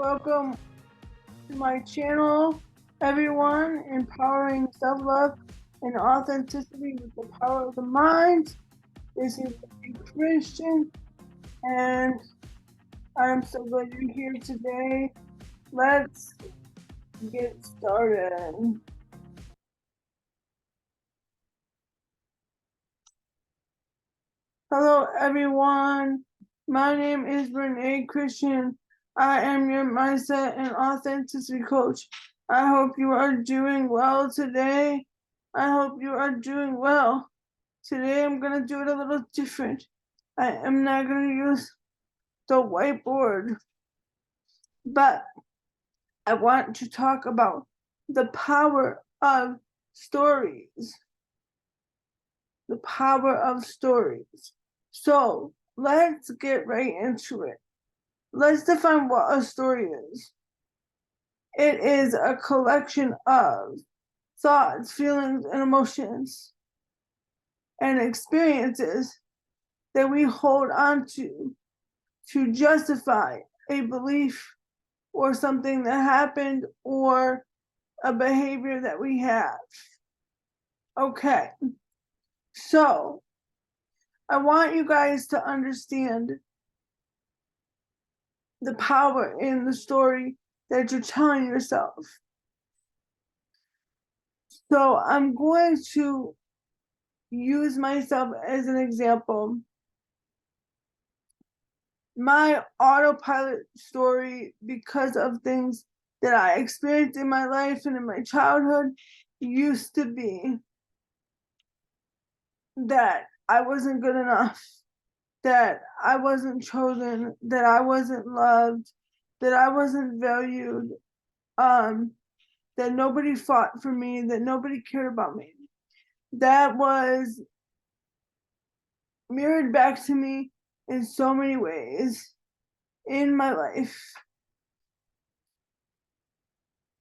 Welcome to my channel, everyone. Empowering self-love and authenticity with the power of the mind. This is a Christian, and I'm so glad you're here today. Let's get started. Hello, everyone. My name is Renee Christian. I am your mindset and authenticity coach. I hope you are doing well today. I hope you are doing well. Today I'm going to do it a little different. I am not going to use the whiteboard, but I want to talk about the power of stories. The power of stories. So let's get right into it. Let's define what a story is. It is a collection of thoughts, feelings, and emotions and experiences that we hold on to justify a belief or something that happened or a behavior that we have. Okay, so I want you guys to understand the power in the story that you're telling yourself. So I'm going to use myself as an example. My autopilot story, because of things that I experienced in my life and in my childhood, used to be that I wasn't good enough, that I wasn't chosen, that I wasn't loved, that I wasn't valued, that nobody fought for me, that nobody cared about me. That was mirrored back to me in so many ways in my life.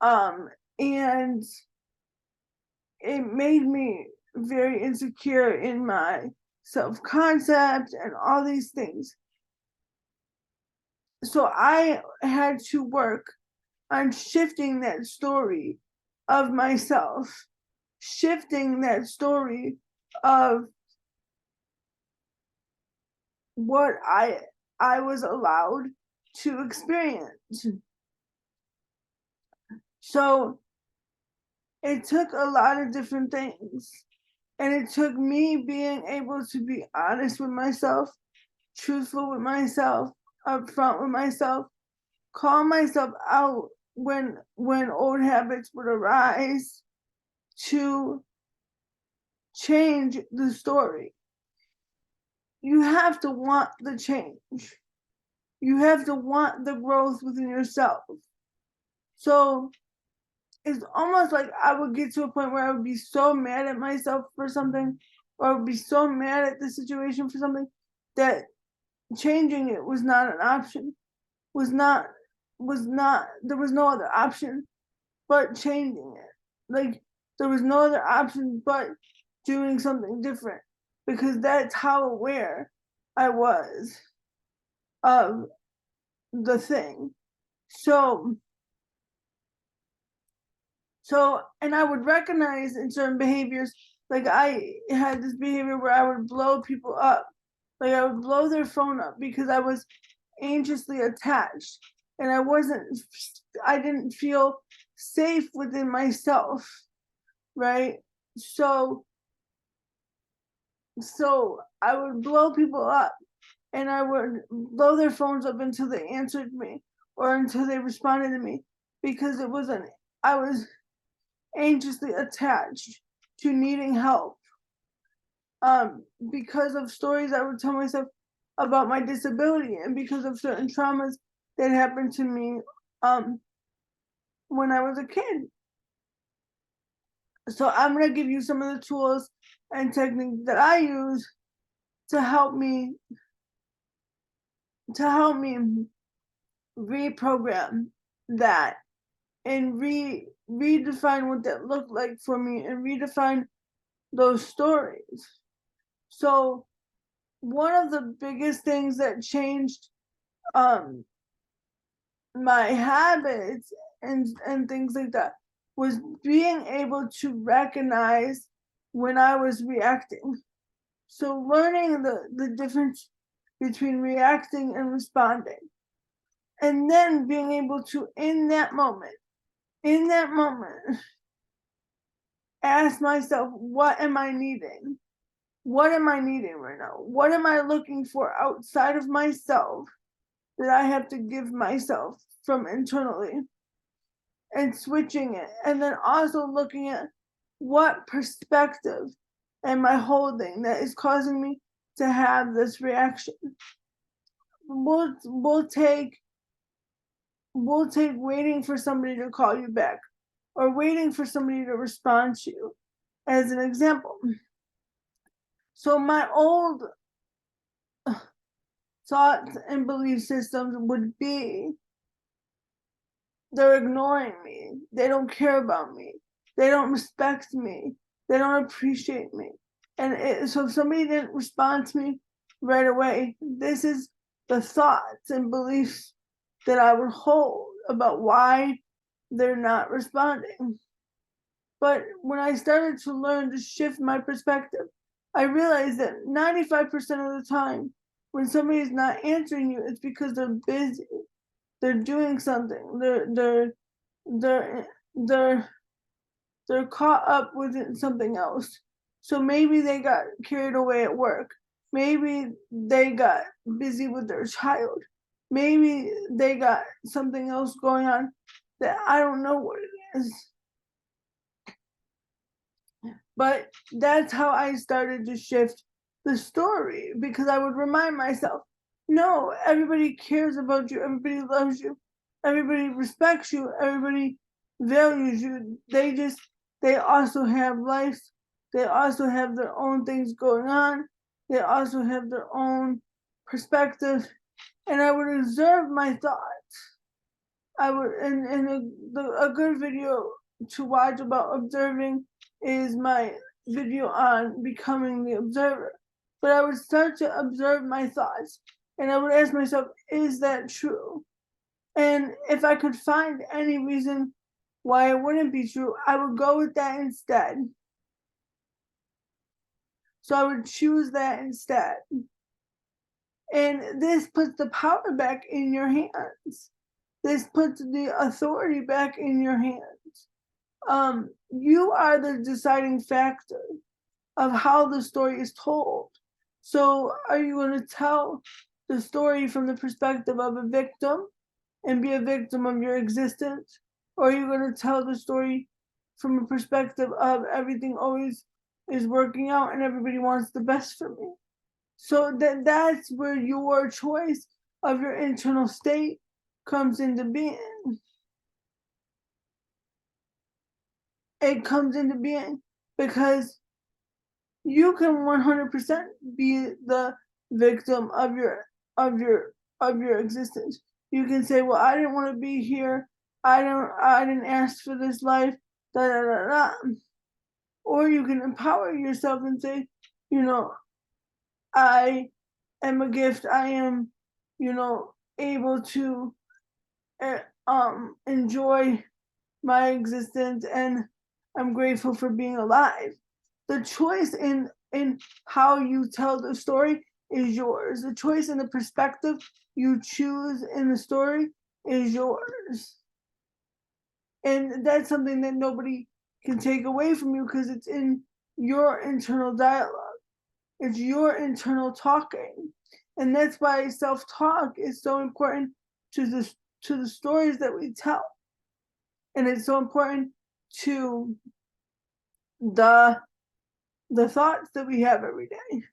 And it made me very insecure in my self-concept and all these things. So I had to work on shifting that story of myself, shifting that story of what I was allowed to experience. So it took a lot of different things. And it took me being able to be honest with myself, truthful with myself, upfront with myself, call myself out when old habits would arise, to change the story. You have to want the change. You have to want the growth within yourself. So it's almost like I would get to a point where I would be so mad at myself for something, or I would be so mad at the situation for something, that changing it was not an option. There was no other option but changing it. Like, there was no other option but doing something different, because that's how aware I was of the thing. And I would recognize in certain behaviors, like I had this behavior where I would blow people up. Like, I would blow their phone up because I was anxiously attached, and I didn't feel safe within myself, right? So I would blow people up, and I would blow their phones up until they answered me or until they responded to me, because I was anxiously attached to needing help, because of stories I would tell myself about my disability, and because of certain traumas that happened to me when I was a kid. So I'm going to give you some of the tools and techniques that I use to help me reprogram that, and redefine what that looked like for me, and redefine those stories. So one of the biggest things that changed my habits and things like that was being able to recognize when I was reacting. So learning the difference between reacting and responding. And then being able to, in that moment, ask myself, what am I needing? What am I needing right now? What am I looking for outside of myself that I have to give myself from internally? And switching it. And then also looking at what perspective am I holding that is causing me to have this reaction. We'll take waiting for somebody to call you back or waiting for somebody to respond to you as an example. So my old thoughts and belief systems would be, they're ignoring me, they don't care about me, they don't respect me, they don't appreciate me. And so if somebody didn't respond to me right away, this is the thoughts and beliefs that I would hold about why they're not responding. But when I started to learn to shift my perspective, I realized that 95% of the time, when somebody is not answering you, it's because they're busy. They're doing something. They're caught up with something else. So maybe they got carried away at work. Maybe they got busy with their child. Maybe they got something else going on that I don't know what it is. But that's how I started to shift the story, because I would remind myself, no, everybody cares about you, everybody loves you, everybody respects you, everybody values you. They also have lives, they also have their own things going on, they also have their own perspective. And I would observe my thoughts. I would, and a good video to watch about observing is my video on becoming the observer. But I would start to observe my thoughts, and I would ask myself, is that true? And if I could find any reason why it wouldn't be true, I would go with that instead. So I would choose that instead. And this puts the power back in your hands. This puts the authority back in your hands. You are the deciding factor of how the story is told. So are you going to tell the story from the perspective of a victim and be a victim of your existence? Or are you going to tell the story from a perspective of everything always is working out and everybody wants the best for me? So that's where your choice of your internal state comes into being. It comes into being because you can 100% be the victim of your existence. You can say, well, I didn't want to be here, I didn't ask for this life, da da da da. Or you can empower yourself and say, I am a gift, I am, able to enjoy my existence, and I'm grateful for being alive. The choice in how you tell the story is yours. The choice in the perspective you choose in the story is yours. And that's something that nobody can take away from you, because it's in your internal dialogue. It's your internal talking. And that's why self-talk is so important to the stories that we tell. And it's so important to the thoughts that we have every day.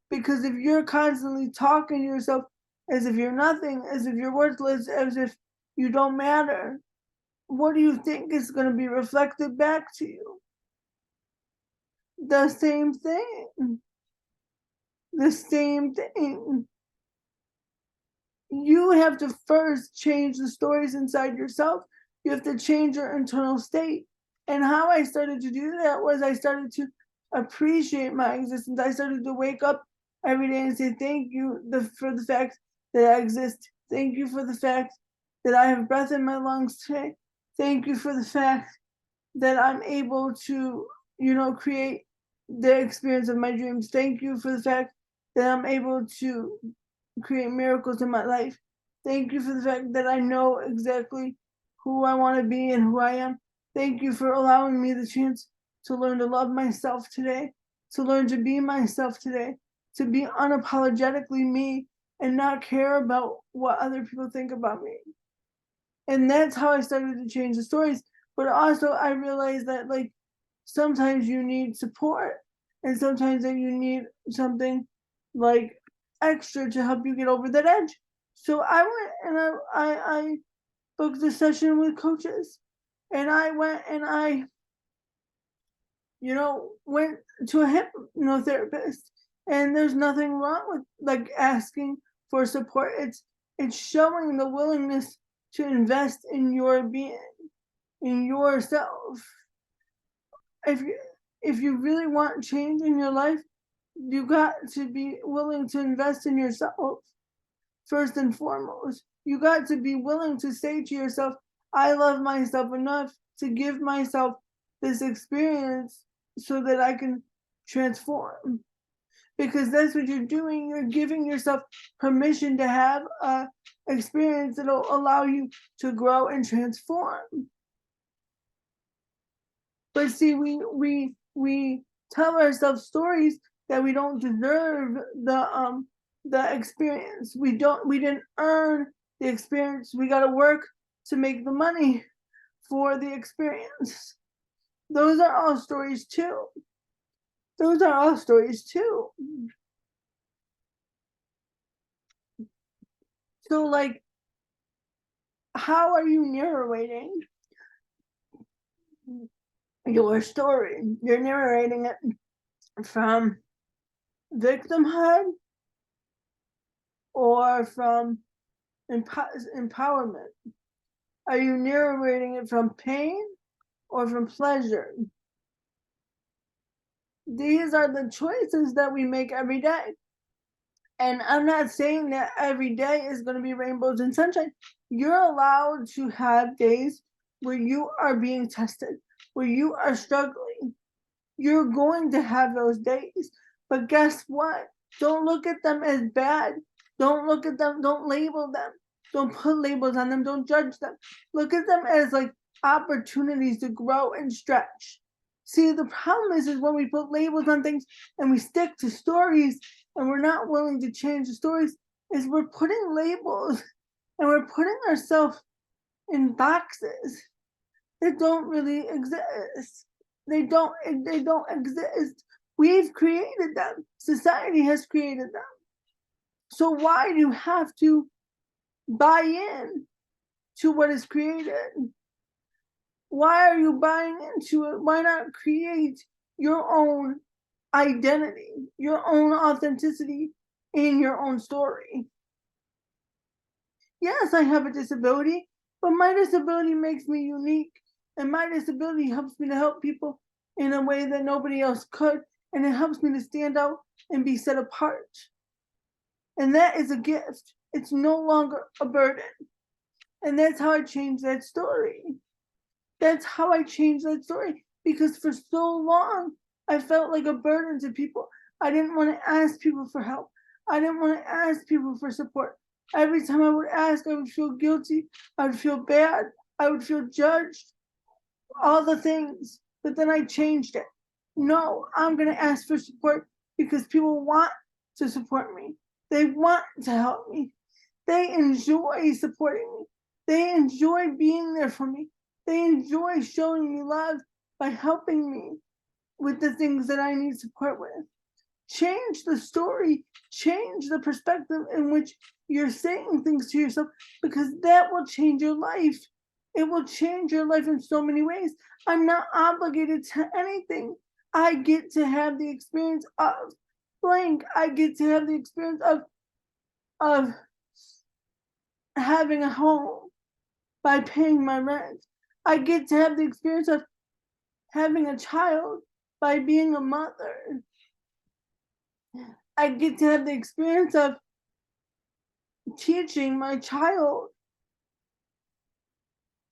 Because if you're constantly talking to yourself as if you're nothing, as if you're worthless, as if you don't matter, what do you think is going to be reflected back to you? The same thing. The same thing. You have to first change the stories inside yourself. You have to change your internal state. And how I started to do that was I started to appreciate my existence. I started to wake up every day and say, thank you for the fact that I exist. Thank you for the fact that I have breath in my lungs today. Thank you for the fact that I'm able to, create the experience of my dreams. Thank you for the fact that I'm able to create miracles in my life. Thank you for the fact that I know exactly who I want to be and who I am. Thank you for allowing me the chance to learn to love myself today, to learn to be myself today, to be unapologetically me and not care about what other people think about me. And that's how I started to change the stories. But also I realized that like sometimes you need support and sometimes that you need something like extra to help you get over that edge. So I went and I booked a session with coaches, and I went and I went to a hypnotherapist, and there's nothing wrong with like asking for support. It's showing the willingness to invest in your being, in yourself. If you really want change in your life, you got to be willing to invest in yourself first and foremost. You got to be willing to say to yourself, I love myself enough to give myself this experience so that I can transform. Because that's what you're doing. You're giving yourself permission to have a experience that'll allow you to grow and transform. But see, we tell ourselves stories that we don't deserve the experience. We didn't earn the experience. We got to work to make the money for the experience. Those are all stories too. Those are all stories too. So like, how are you narrating your story? You're narrating it from victimhood or from empowerment? Are you narrating it from pain or from pleasure? These are the choices that we make every day. And I'm not saying that every day is going to be rainbows and sunshine. You're allowed to have days where you are being tested, where you are struggling. You're going to have those days. But guess what? Don't look at them as bad. Don't look at them, don't label them. Don't put labels on them, don't judge them. Look at them as like opportunities to grow and stretch. See, the problem is when we put labels on things and we stick to stories and we're not willing to change the stories, is we're putting labels and we're putting ourselves in boxes that don't really exist. They don't exist. We've created them. Society has created them. So why do you have to buy in to what is created? Why are you buying into it? Why not create your own identity, your own authenticity in your own story? Yes, I have a disability, but my disability makes me unique, and my disability helps me to help people in a way that nobody else could, and it helps me to stand out and be set apart. And that is a gift. It's no longer a burden. And that's how I changed that story. That's how I changed that story. Because for so long, I felt like a burden to people. I didn't want to ask people for help. I didn't want to ask people for support. Every time I would ask, I would feel guilty. I would feel bad. I would feel judged. All the things. But then I changed it. No, I'm going to ask for support because people want to support me. They want to help me. They enjoy supporting me. They enjoy being there for me. They enjoy showing me love by helping me with the things that I need support with. Change the story, change the perspective in which you're saying things to yourself, because that will change your life. It will change your life in so many ways. I'm not obligated to anything. I get to have the experience of blank. I get to have the experience of having a home by paying my rent. I get to have the experience of having a child by being a mother. I get to have the experience of teaching my child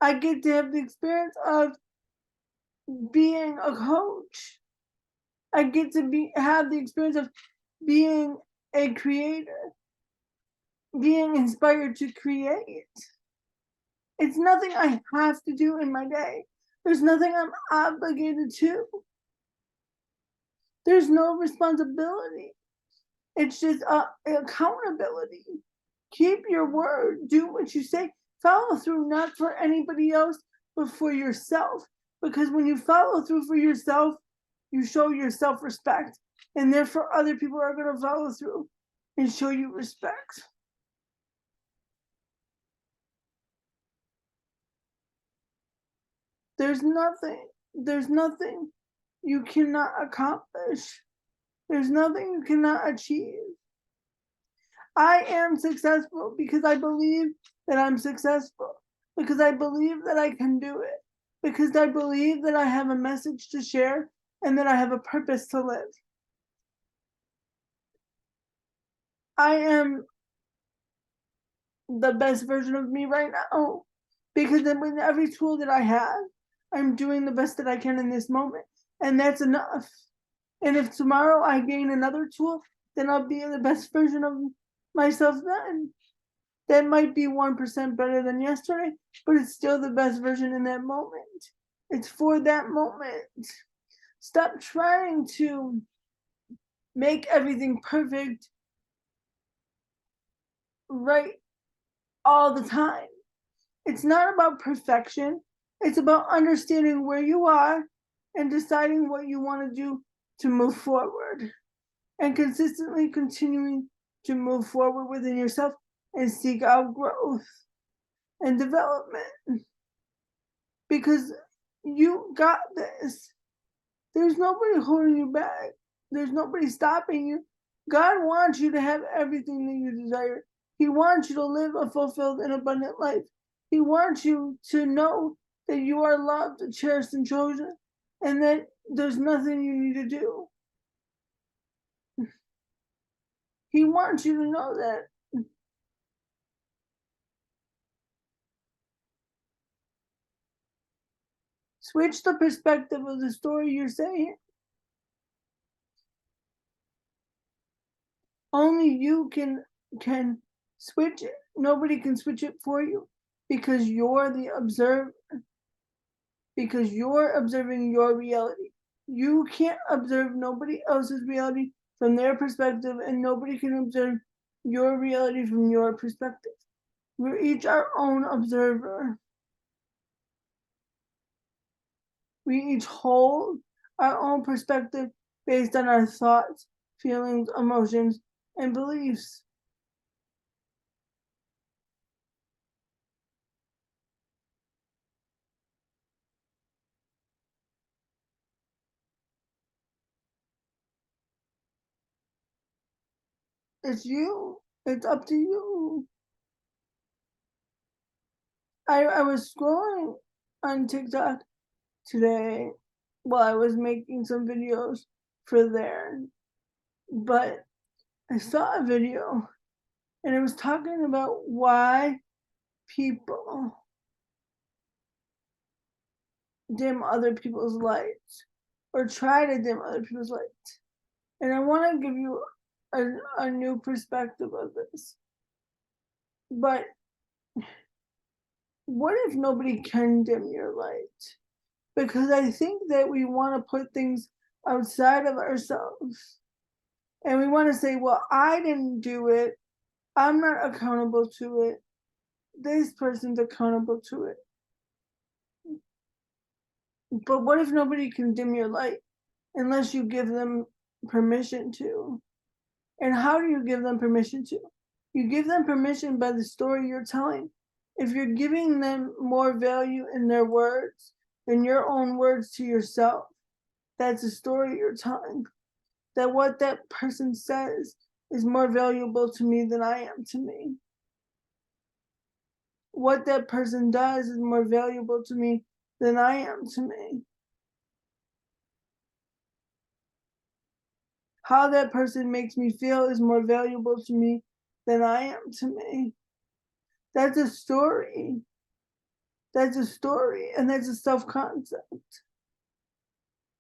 I get to have the experience of being a coach. I get to have the experience of being a creator, being inspired to create. It's nothing I have to do in my day. There's nothing I'm obligated to. There's no responsibility. It's just accountability. Keep your word. Do what you say. Follow through, not for anybody else, but for yourself. Because when you follow through for yourself, you show your self-respect. And therefore, other people are going to follow through and show you respect. There's nothing you cannot accomplish. There's nothing you cannot achieve. I am successful because I believe that I'm successful, because I believe that I can do it, because I believe that I have a message to share and that I have a purpose to live. I am the best version of me right now because with every tool that I have, I'm doing the best that I can in this moment, and that's enough. And if tomorrow I gain another tool, then I'll be the best version of myself then. That might be 1% better than yesterday, but it's still the best version in that moment. It's for that moment. Stop trying to make everything perfect right all the time. It's not about perfection. It's about understanding where you are and deciding what you want to do to move forward and consistently continuing to move forward within yourself and seek out growth and development, because you got this. There's nobody holding you back. There's nobody stopping you. God wants you to have everything that you desire. He wants you to live a fulfilled and abundant life. He wants you to know that you are loved, cherished, and chosen, and that there's nothing you need to do. He wants you to know that. Switch the perspective of the story you're saying. Only you can switch it. Nobody can switch it for you because you're the observer. Because you're observing your reality. You can't observe nobody else's reality from their perspective, and nobody can observe your reality from your perspective. We're each our own observer. We each hold our own perspective based on our thoughts, feelings, emotions, and beliefs. It's you. It's up to you. I was scrolling on TikTok today while I was making some videos for there, but I saw a video and it was talking about why people dim other people's lights or try to dim other people's lights. And I want to give you a new perspective of this. But what if nobody can dim your light? Because I think that we want to put things outside of ourselves. And we want to say, well, I didn't do it. I'm not accountable to it. This person's accountable to it. But what if nobody can dim your light unless you give them permission to? And how do you give them permission to? You give them permission by the story you're telling. If you're giving them more value in their words than your own words to yourself, that's a story you're telling. That what that person says is more valuable to me than I am to me. What that person does is more valuable to me than I am to me. How that person makes me feel is more valuable to me than I am to me. That's a story. That's a story, and that's a self-concept.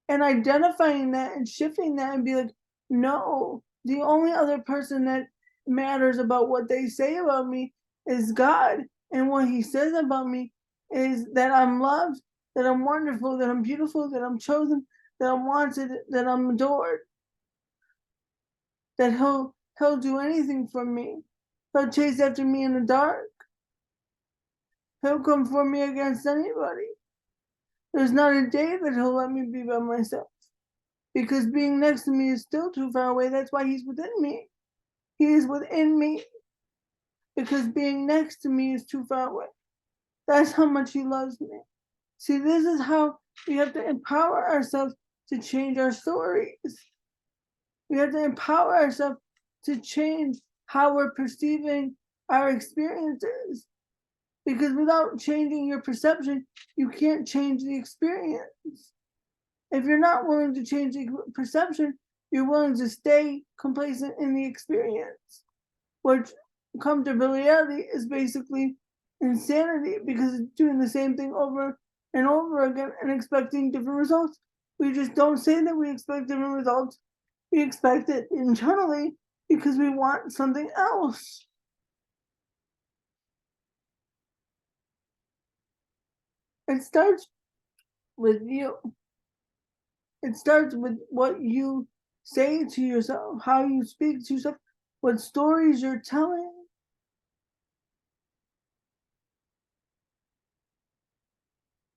And identifying that and shifting that and be like, no, the only other person that matters about what they say about me is God. And what he says about me is that I'm loved, that I'm wonderful, that I'm beautiful, that I'm chosen, that I'm wanted, that I'm adored, that he'll do anything for me. He'll chase after me in the dark. He'll come for me against anybody. There's not a day that he'll let me be by myself. Because being next to me is still too far away. That's why he's within me. He is within me because being next to me is too far away. That's how much he loves me. See, this is how we have to empower ourselves to change our stories. We have to empower ourselves to change how we're perceiving our experiences. Because without changing your perception, you can't change the experience. If you're not willing to change the perception, you're willing to stay complacent in the experience, which come to reality is basically insanity because it's doing the same thing over and over again and expecting different results. We just don't say that we expect different results. We expect it internally because we want something else. It starts with you. It starts with what you say to yourself, how you speak to yourself, what stories you're telling.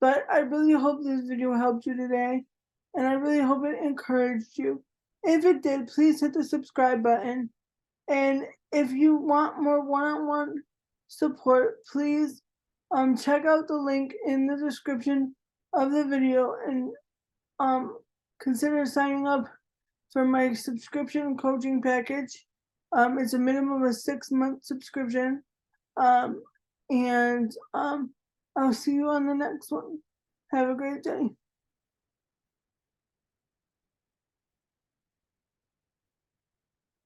But I really hope this video helped you today, and I really hope it encouraged you. If it did, please hit the subscribe button. And if you want more one-on-one support, please check out the link in the description of the video and consider signing up for my subscription coaching package. It's a minimum of a 6-month subscription. And I'll see you on the next one. Have a great day.